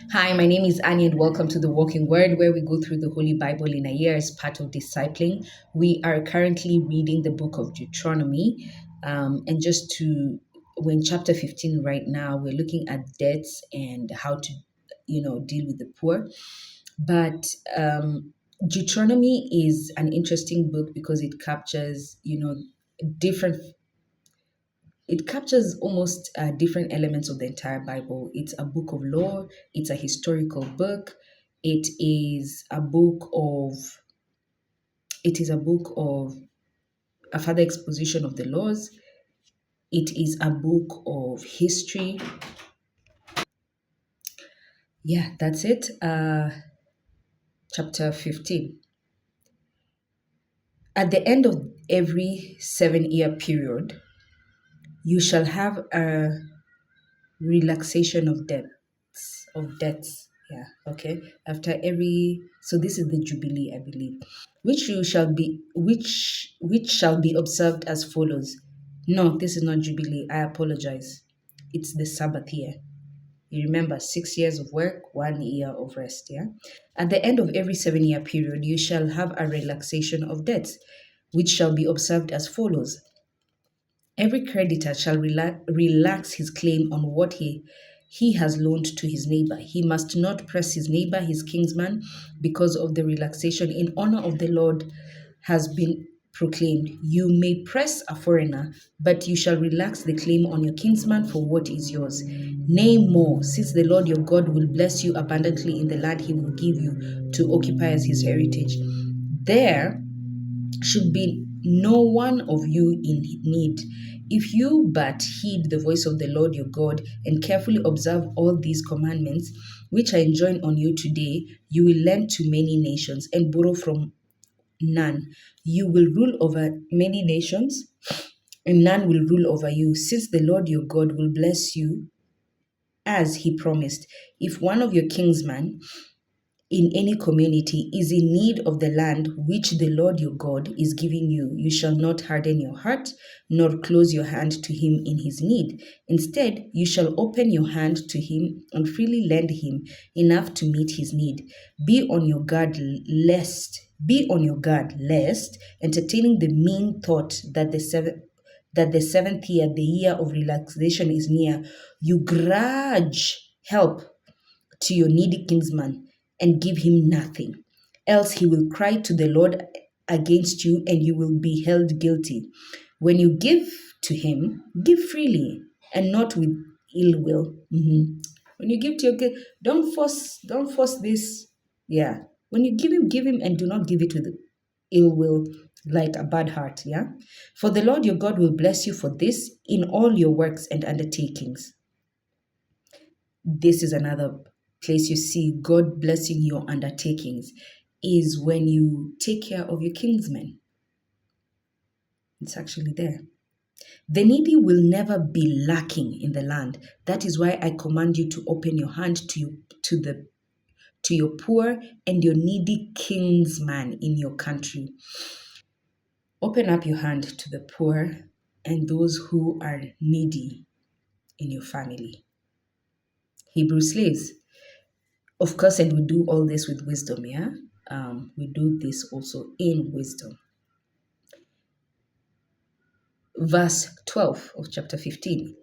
Hi, my name is Annie, and welcome to the Walking Word, where we go through the Holy Bible in a year as part of discipling. We are currently reading the book of Deuteronomy, and we're in chapter 15 right now. We're looking at debts and how to, deal with the poor. But Deuteronomy is an interesting book because it captures, different it captures almost different elements of the entire Bible. It's a book of law, it's a historical book, it is a book of a further exposition of the laws, it is a book of history. Yeah, that's it. Chapter 15. At the end of every 7 year period, you shall have a relaxation of debts. Yeah, okay. After every so this is the Jubilee, I believe, which shall be observed as follows. No, this is not Jubilee. I apologize. It's the Sabbath year. You remember 6 years of work, 1 year of rest, yeah? At the end of every 7 year period, you shall have a relaxation of debts, which shall be observed as follows. Every creditor shall relax his claim on what he has loaned to his neighbor. He must not press his neighbor, his kinsman, because of the relaxation in honor of the Lord has been proclaimed. You may press a foreigner, but you shall relax the claim on your kinsman for what is yours. Nay, more, since the Lord your God will bless you abundantly in the land he will give you to occupy as his heritage. There should be no one of you in need. If you but heed the voice of the Lord your God and carefully observe all these commandments, which I enjoin on you today, you will lend to many nations and borrow from none. You will rule over many nations, and none will rule over you, since the Lord your God will bless you as he promised. If one of your kinsmen in any community is in need of the land which the Lord your God is giving you, you shall not harden your heart, nor close your hand to him in his need. Instead, you shall open your hand to him and freely lend him enough to meet his need. Be on your guard lest, entertaining the mean thought that the seventh year, the year of relaxation, is near, you grudge help to your needy kinsman and give him nothing. Else he will cry to the Lord against you and you will be held guilty. When you give to him, give freely and not with ill will. When you give to your kid, don't force this. Yeah. When you give him and do not give it with ill will, like a bad heart. Yeah. For the Lord your God will bless you for this in all your works and undertakings. This is another place you see God blessing your undertakings is when you take care of your kinsmen. It's actually there. The needy will never be lacking in the land. That is why I command you to open your hand to your poor and your needy kinsman in your country. Open up your hand to the poor and those who are needy in your family. Hebrew slaves, of course, and we do all this with wisdom, yeah? We do this also in wisdom. Verse 12 of chapter 15.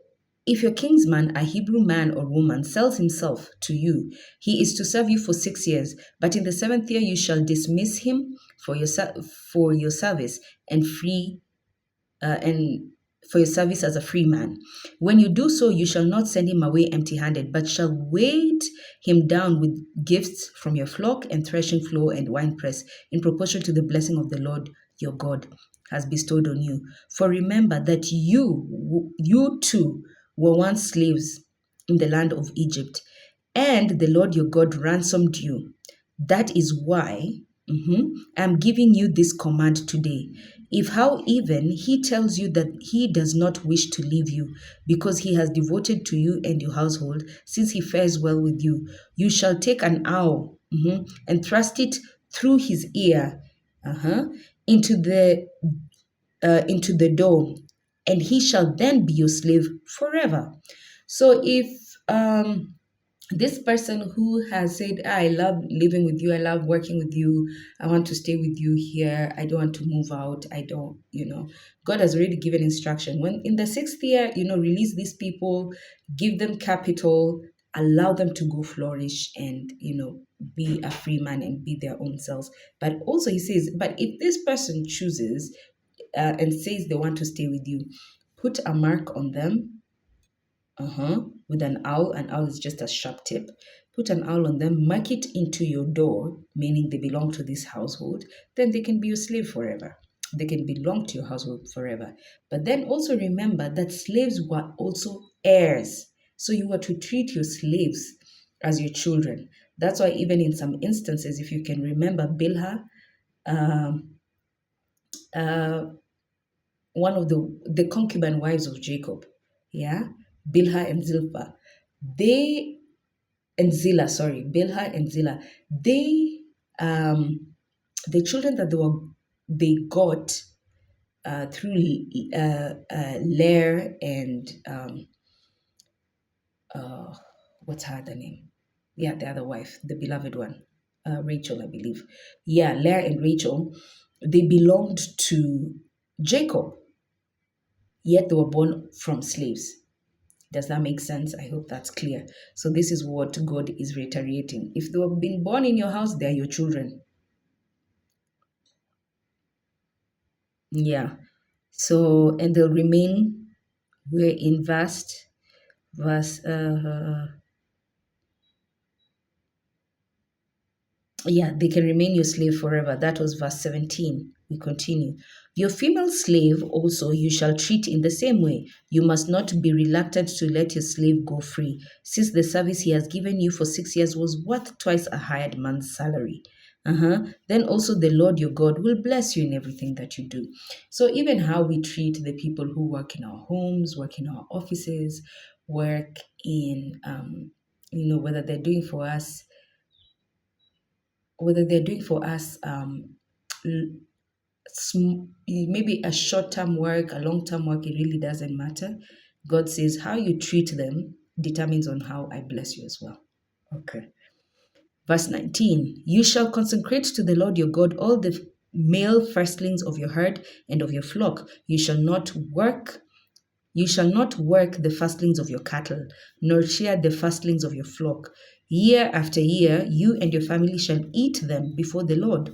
If your kinsman, a Hebrew man or woman, sells himself to you, he is to serve you for 6 years. But in the seventh year, you shall dismiss him for your service and free and for your service as a free man. When you do so, you shall not send him away empty-handed, but shall weight him down with gifts from your flock and threshing floor and winepress, in proportion to the blessing of the Lord your God has bestowed on you. For remember that you too were once slaves in the land of Egypt, and the Lord your God ransomed you. That is why I'm giving you this command today. If, how even he tells you that he does not wish to leave you because he has devoted to you and your household, since he fares well with you, you shall take an awl and thrust it through his ear into the door, and he shall then be your slave forever. So if This person who has said, I love living with you, I love working with you, I want to stay with you here, I don't want to move out, I don't, God has already given instruction. When in the sixth year, release these people, give them capital, allow them to go flourish and, be a free man and be their own selves. But also, he says, but if this person chooses and says they want to stay with you, put a mark on them, with an owl. An owl is just a sharp tip. Put an owl on them, mark it into your door, meaning they belong to this household. Then they can be your slave forever. They can belong to your household forever. But then also remember that slaves were also heirs. So you were to treat your slaves as your children. That's why even in some instances, if you can remember Bilhah, um, uh, one of the concubine wives of Jacob, yeah, Bilhah and Zilpah, they and Zillah, sorry, Bilhah and Zillah, they the children that they got through Lair and uh, what's her other name? Yeah, the other wife, the beloved one, Rachel, I believe. Yeah, Lair and Rachel, they belonged to Jacob, yet they were born from slaves. Does that make sense? I hope that's clear. So this is what God is reiterating. If they have been born in your house, they are your children. Yeah. So and they'll remain. We're in verse. Yeah, they can remain your slave forever. That was verse 17. We continue. Your female slave also you shall treat in the same way. You must not be reluctant to let your slave go free, since the service he has given you for 6 years was worth twice a hired man's salary. Then also the Lord your God will bless you in everything that you do. So even how we treat the people who work in our homes, work in our offices, work in whether they're doing for us whether they're doing for us maybe a short-term work, a long-term work, it really doesn't matter. God says how you treat them determines on how I bless you as well. Okay. Verse 19, you shall consecrate to the Lord your God all the male firstlings of your herd and of your flock. You shall not work the firstlings of your cattle, nor share the firstlings of your flock. Year after year, you and your family shall eat them before the Lord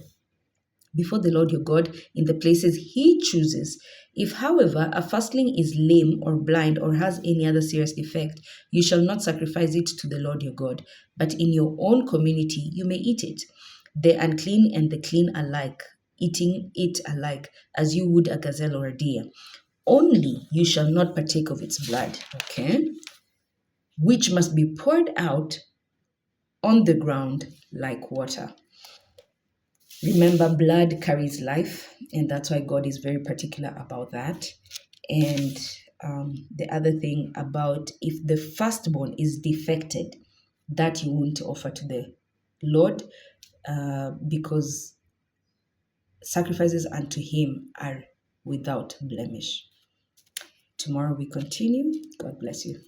your God in the places he chooses. If, however, a firstling is lame or blind or has any other serious defect, you shall not sacrifice it to the Lord your God, but in your own community you may eat it. The unclean and the clean alike, eating it alike, as you would a gazelle or a deer. Only you shall not partake of its blood, okay? Which must be poured out on the ground like water. Remember, blood carries life, and that's why God is very particular about that. And the other thing about if the firstborn is defected, that you won't offer to the Lord, because sacrifices unto him are without blemish. Tomorrow we continue. God bless you.